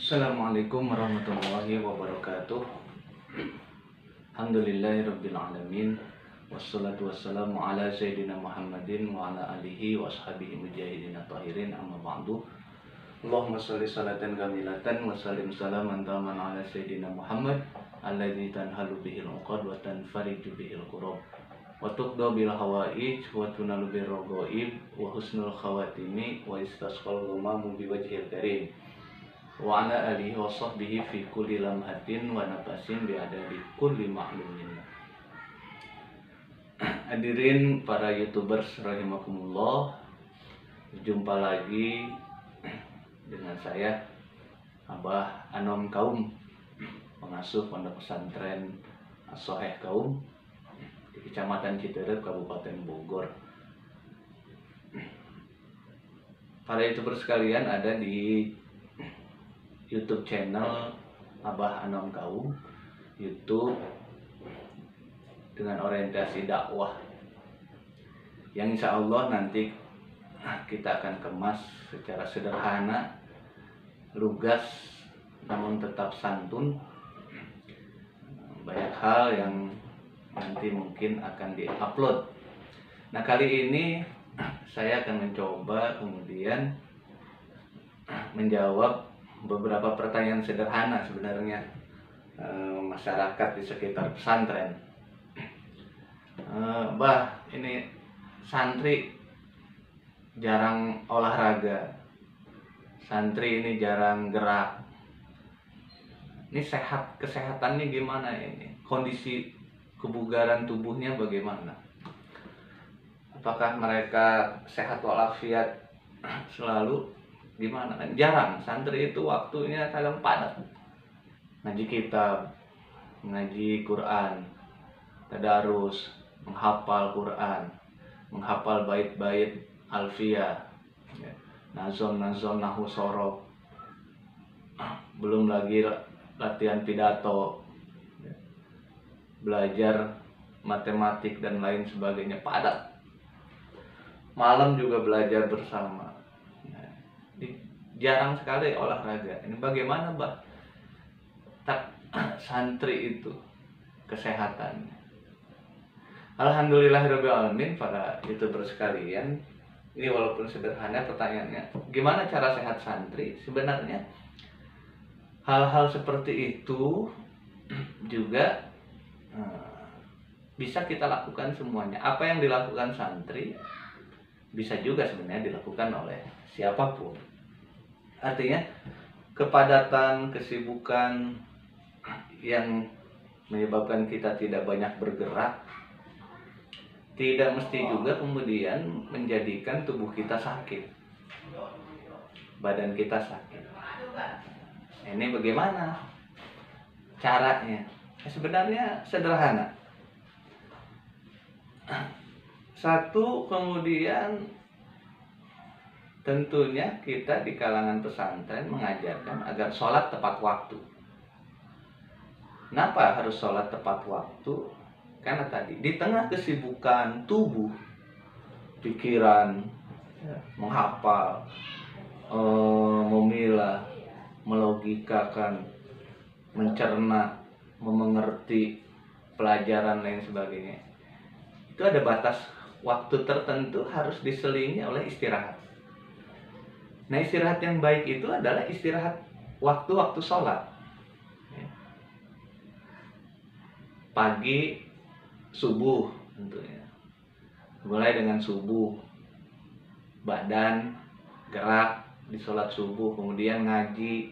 Assalamualaikum warahmatullahi wabarakatuh. Alhamdulillahirabbil alamin. Wassalatu wassalamu ala sayyidina Muhammadin wa ala alihi wa ashabihi mujahidin tahirin, amma ba'du. Allahumma sholli salatan kamilatan wa sallim salaman taman ala sayyidina Muhammad alladzi tanhalu bihil uqad wa tanfariju bihil qurab wa tuqda bil hawaij wa tunalu bir raghaib wa husnul khawatimi wa istasqal ghumamu biwajhil karim wa ala alihi wa sahbihi fi kulli lamhatin wa nafasin bi adadi kulli ma'lumin. Hadirin para YouTubers rahimakumullah, jumpa lagi dengan saya Abah Anom Kaum, pengasuh Pondok Pesantren As-Soheh Kaum di Kecamatan Citerep, Kabupaten Bogor. Para YouTuber sekalian, ada di YouTube channel Abah Anom Kaum, YouTube dengan orientasi dakwah yang insya Allah nanti kita akan kemas secara sederhana, lugas, namun tetap santun. Banyak hal yang nanti mungkin akan diupload. Nah, kali ini saya akan mencoba kemudian menjawab beberapa pertanyaan sederhana sebenarnya masyarakat di sekitar pesantren. Bah, ini santri jarang olahraga, santri ini jarang gerak. Ini kesehatannya gimana ini? Kondisi kebugaran tubuhnya bagaimana? Apakah mereka sehat walafiat selalu? Gimana? Kan jarang. Santri itu waktunya kadang padat, ngaji kitab, ngaji Quran, tadarus, menghafal Quran, menghafal bait-bait alfiyah, nazom nahu sorof, belum lagi latihan pidato, belajar matematik dan lain sebagainya, padat. Malam juga belajar bersama. Jarang sekali olahraga. Ini bagaimana, Mbak? Santri itu kesehatannya? Alhamdulillahirabbil alamin, para YouTuber sekalian. Ini walaupun sederhana pertanyaannya, gimana cara sehat santri? Sebenarnya hal-hal seperti itu juga bisa kita lakukan semuanya. Apa yang dilakukan santri bisa juga sebenarnya dilakukan oleh siapapun. Artinya kepadatan, kesibukan yang menyebabkan kita tidak banyak bergerak tidak mesti juga kemudian menjadikan tubuh kita sakit, badan kita sakit. Ini bagaimana caranya? Sebenarnya sederhana. Satu, kemudian tentunya kita di kalangan pesantren mengajarkan agar sholat tepat waktu. Kenapa harus sholat tepat waktu? Karena tadi di tengah kesibukan tubuh, pikiran, menghafal, memilah, melogikakan, mencerna, memengerti pelajaran lain sebagainya, itu ada batas waktu tertentu harus diselingi oleh istirahat. Nah, istirahat yang baik itu adalah istirahat waktu-waktu sholat. Pagi, subuh tentunya. Mulai dengan subuh, badan gerak di sholat subuh, kemudian ngaji.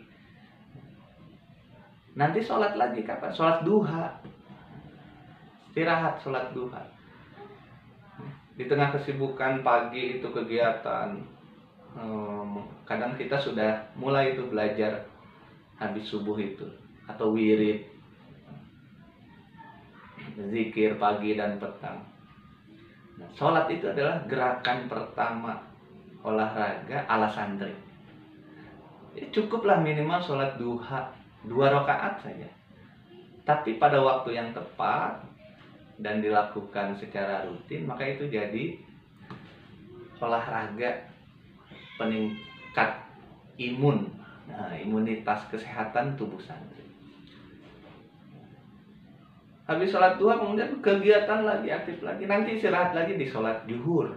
Nanti sholat lagi kapan? Sholat duha. Istirahat sholat duha. Di tengah kesibukan pagi itu kegiatan, kadang kita sudah mulai itu belajar habis subuh itu, atau wirid, zikir pagi dan petang. Nah, sholat itu adalah gerakan pertama olahraga ala santri. Cukuplah minimal sholat duha 2 rakaat saja, tapi pada waktu yang tepat dan dilakukan secara rutin, maka itu jadi olahraga peningkat imun Nah, imunitas kesehatan tubuh santri. Habis sholat duha kemudian kegiatan lagi, aktif lagi. Nanti istirahat lagi di sholat zuhur.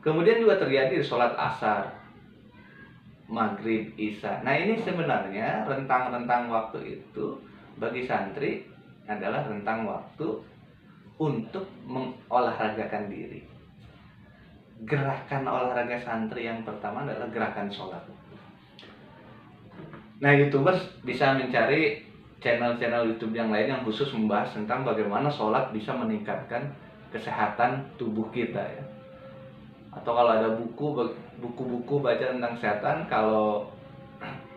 Kemudian juga terjadi di sholat asar, maghrib, isya. Nah ini sebenarnya rentang-rentang waktu itu bagi santri adalah rentang waktu untuk mengolahragakan diri. Gerakan olahraga santri yang pertama adalah gerakan sholat. Nah, YouTubers bisa mencari channel-channel YouTube yang lain yang khusus membahas tentang bagaimana sholat bisa meningkatkan kesehatan tubuh kita ya. Atau kalau ada buku-buku baca tentang kesehatan, kalau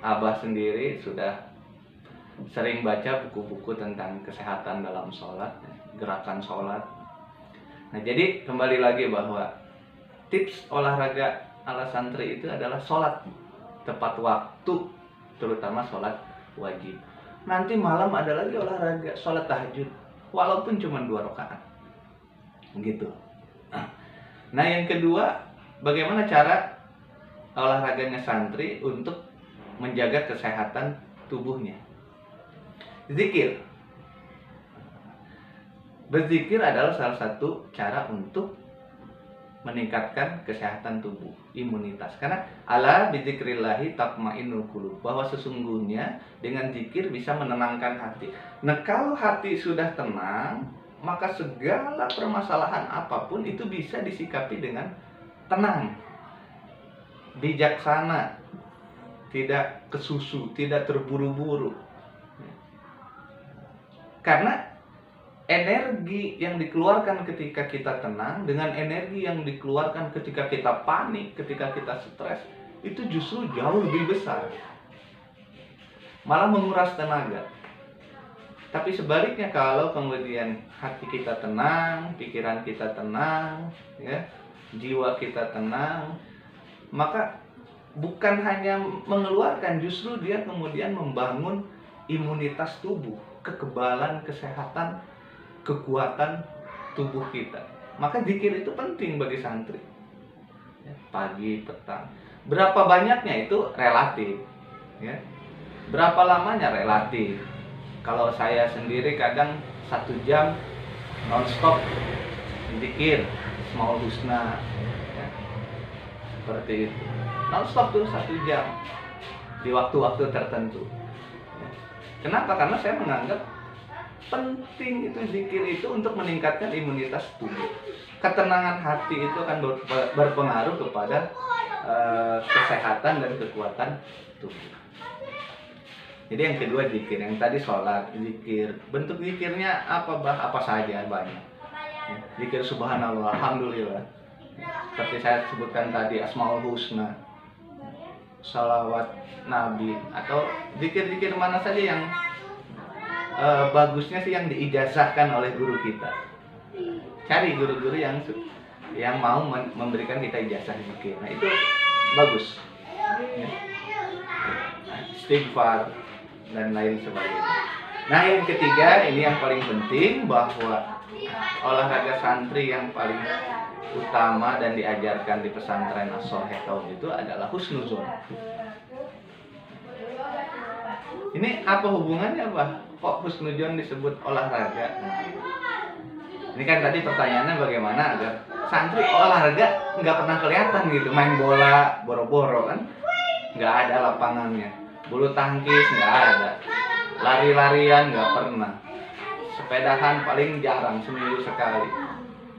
Abah sendiri sudah sering baca buku-buku tentang kesehatan dalam sholat, gerakan sholat. Nah, jadi kembali lagi bahwa tips olahraga ala santri itu adalah sholat tepat waktu, terutama sholat wajib. Nanti malam ada lagi olahraga, sholat tahajud, walaupun cuma 2 rakaat, gitu. Nah yang kedua, bagaimana cara olahraganya santri untuk menjaga kesehatan tubuhnya? Zikir. Berzikir adalah salah satu cara untuk meningkatkan kesehatan tubuh, imunitas. Karena ala bizikrillahi tatmainnul qulub, bahwa sesungguhnya dengan zikir bisa menenangkan hati. Nah, kalau hati sudah tenang, maka segala permasalahan apapun itu bisa disikapi dengan tenang, bijaksana, tidak kesusu, tidak terburu-buru. Karena energi yang dikeluarkan ketika kita tenang dengan energi yang dikeluarkan ketika kita panik, ketika kita stres, itu justru jauh lebih besar, malah menguras tenaga. Tapi sebaliknya, kalau kemudian hati kita tenang, pikiran kita tenang, ya, jiwa kita tenang, maka bukan hanya mengeluarkan, justru dia kemudian membangun imunitas tubuh, kekebalan, kesehatan, kekuatan tubuh kita. Maka zikir itu penting bagi santri, ya, pagi, petang. Berapa banyaknya itu relatif, ya. Berapa lamanya relatif. Kalau saya sendiri kadang 1 jam non-stop zikir Asmaul Husna, ya. Seperti itu, non-stop tuh 1 jam di waktu-waktu tertentu, ya. Kenapa? Karena saya menganggap penting itu zikir itu untuk meningkatkan imunitas tubuh. Ketenangan hati itu akan berpengaruh kepada kesehatan dan kekuatan tubuh. Jadi yang kedua zikir, yang tadi sholat, zikir. Bentuk zikirnya apa bah? Apa saja, banyak. Ya, zikir subhanallah, alhamdulillah. Seperti saya sebutkan tadi, Asmaul Husna, salawat Nabi, atau zikir-zikir mana saja yang bagusnya sih yang diijazahkan oleh guru kita. Cari guru-guru yang mau memberikan kita ijazah zikir. Nah itu bagus, ya. Istighfar dan lain sebagainya. Nah yang ketiga, ini yang paling penting, bahwa olahraga santri yang paling utama dan diajarkan di pesantren As-Soheh itu adalah husnuzon. Ini apa hubungannya, Bah? Kok husnuzon disebut olahraga? Ini kan tadi pertanyaannya bagaimana agar santri olahraga nggak pernah kelihatan gitu, main bola boro-boro kan, nggak ada lapangannya, bulu tangkis nggak ada, lari-larian nggak pernah, sepedahan paling jarang, seminggu sekali.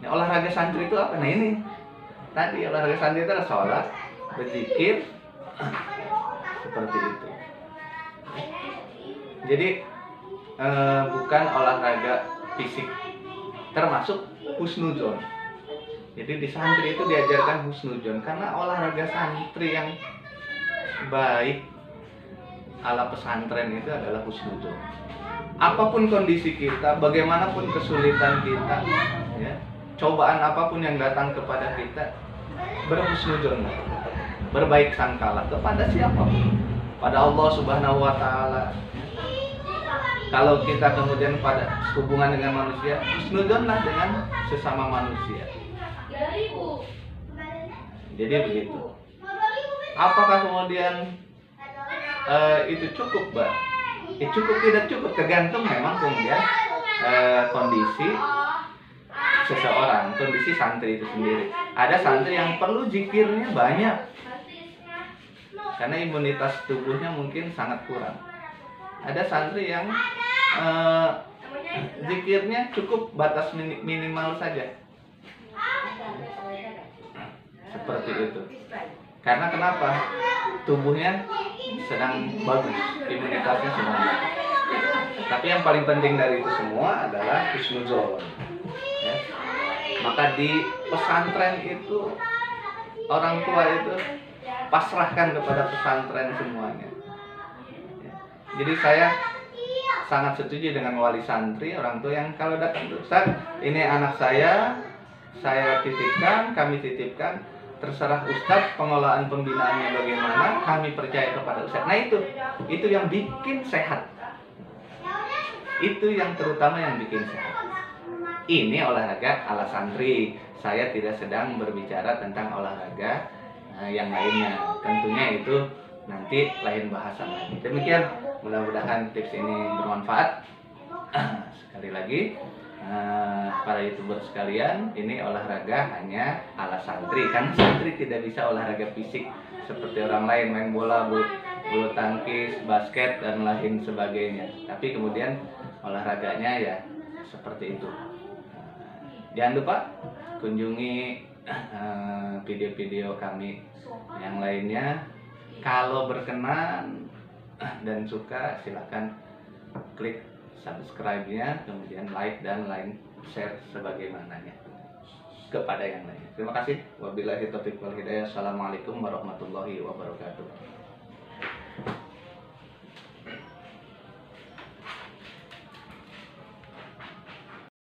Nah, olahraga santri itu apa? Nah ini tadi olahraga santri itu adalah sholat, berzikir, seperti itu. Jadi bukan olahraga fisik, termasuk husnuzon. Jadi di santri itu diajarkan husnuzon, karena olahraga santri yang baik ala pesantren itu adalah husnuzon. Apapun kondisi kita, bagaimanapun kesulitan kita, ya, cobaan apapun yang datang kepada kita, berhusnuzon, berbaik sangkalah kepada siapapun, pada Allah Subhanahu wa Ta'ala. Kalau kita kemudian pada hubungan dengan manusia, husnuzonlah dengan sesama manusia. Jadi begitu. Apakah kemudian itu cukup, Mbak? Cukup tidak cukup, tergantung memang kemudian kondisi seseorang, kondisi santri itu sendiri. Ada santri yang perlu zikirnya banyak karena imunitas tubuhnya mungkin sangat kurang. Ada santri yang zikirnya cukup batas minimal saja. Seperti itu. Karena kenapa? Tubuhnya sedang bagus, imunitasnya sedang bagus. Tapi yang paling penting dari itu semua adalah husnuzon. Ya. Maka di pesantren itu orang tua itu pasrahkan kepada pesantren semuanya. Ya. Jadi saya sangat setuju dengan wali santri, orang tua yang kalau datang tuh, Ustaz, ini anak saya titipkan, kami titipkan, terserah Ustadz pengelolaan pembinaannya bagaimana, kami percaya kepada Ustadz. Nah itu yang bikin sehat. Itu yang terutama yang bikin sehat. Ini olahraga ala santri. Saya tidak sedang berbicara tentang olahraga yang lainnya. Tentunya itu nanti lain bahasan lagi. Demikian, mudah-mudahan tips ini bermanfaat. Sekali lagi, para YouTuber sekalian, ini olahraga hanya ala santri. Kan santri tidak bisa olahraga fisik seperti orang lain, main bola, bulu tangkis, basket, dan lain sebagainya. Tapi kemudian olahraganya ya seperti itu. Jangan lupa kunjungi video-video kami yang lainnya. Kalau berkenan dan suka, silakan klik subscribe-nya, kemudian like dan share sebagaimananya kepada yang lain. Terima kasih. Wabillahi taufiq wal hidayah. Assalamualaikum warahmatullahi wabarakatuh.